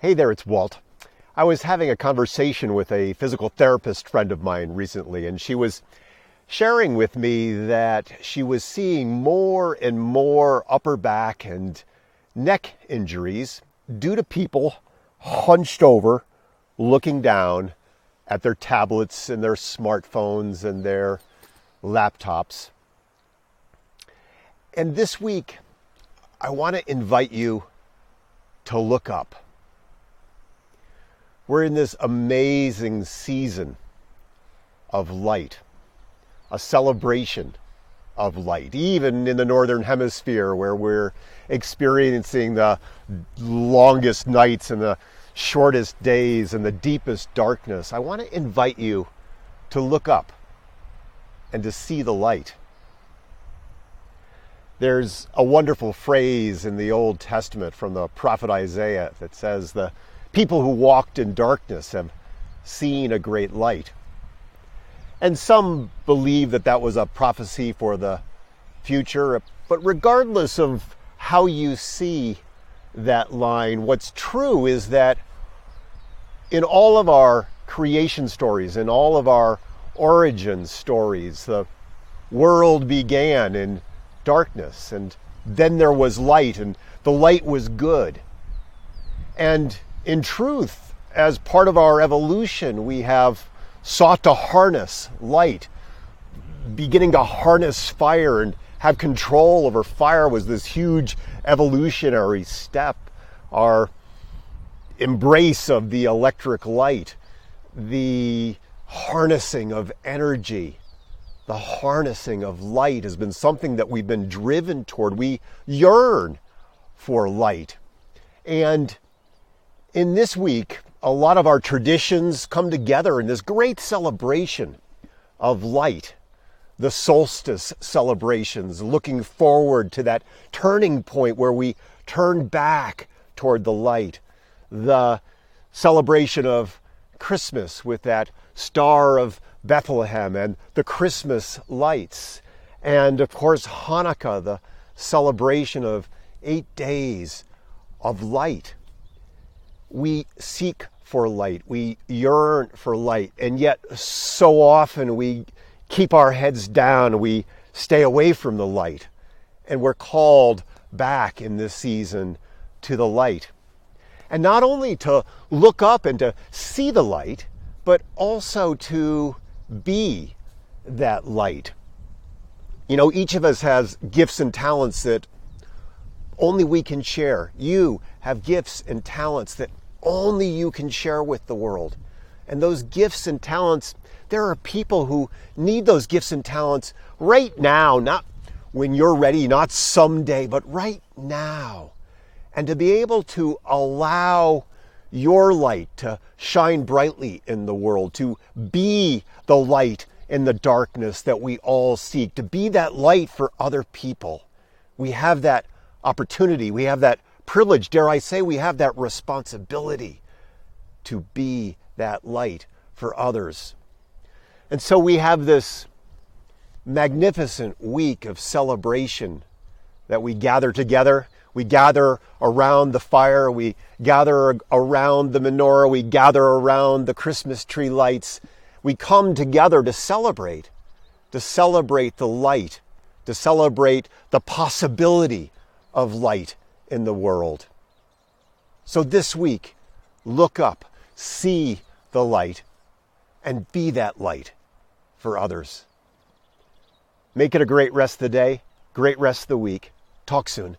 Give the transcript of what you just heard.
Hey there, it's Walt. I was having a conversation with a physical therapist friend of mine recently, and she was sharing with me that she was seeing more and more upper back and neck injuries due to people hunched over, looking down at their tablets and their smartphones and their laptops. And this week, I want to invite you to look up. We're in this amazing season of light, a celebration of light, even in the Northern Hemisphere where we're experiencing the longest nights and the shortest days and the deepest darkness. I want to invite you to look up and to see the light. There's a wonderful phrase in the Old Testament from the prophet Isaiah that says, the people who walked in darkness have seen a great light. And some believe that that was a prophecy for the future. But regardless of how you see that line, what's true is that in all of our creation stories, in all of our origin stories, the world began in darkness, and then there was light, and the light was good. And in truth, as part of our evolution, we have sought to harness light. Beginning to harness fire and have control over fire was this huge evolutionary step. Our embrace of the electric light, the harnessing of energy, the harnessing of light has been something that we've been driven toward. We yearn for light. And in this week, a lot of our traditions come together in this great celebration of light. The solstice celebrations, looking forward to that turning point where we turn back toward the light. The celebration of Christmas with that Star of Bethlehem and the Christmas lights. And of course, Hanukkah, the celebration of 8 days of light. We seek for light, we yearn for light, and yet so often we keep our heads down, we stay away from the light, and we're called back in this season to the light. And not only to look up and to see the light, but also to be that light. You know, each of us has gifts and talents that only we can share. You have gifts and talents that only you can share with the world. And those gifts and talents, there are people who need those gifts and talents right now, not when you're ready, not someday, but right now. And to be able to allow your light to shine brightly in the world, to be the light in the darkness that we all seek, to be that light for other people. We have that opportunity, we have that privilege, dare I say, we have that responsibility to be that light for others. And so we have this magnificent week of celebration that we gather together. We gather around the fire, we gather around the menorah, we gather around the Christmas tree lights. We come together to celebrate the light, to celebrate the possibility of light in the world. So this week, look up, see the light, and be that light for others. Make it a great rest of the day, great rest of the week. Talk soon.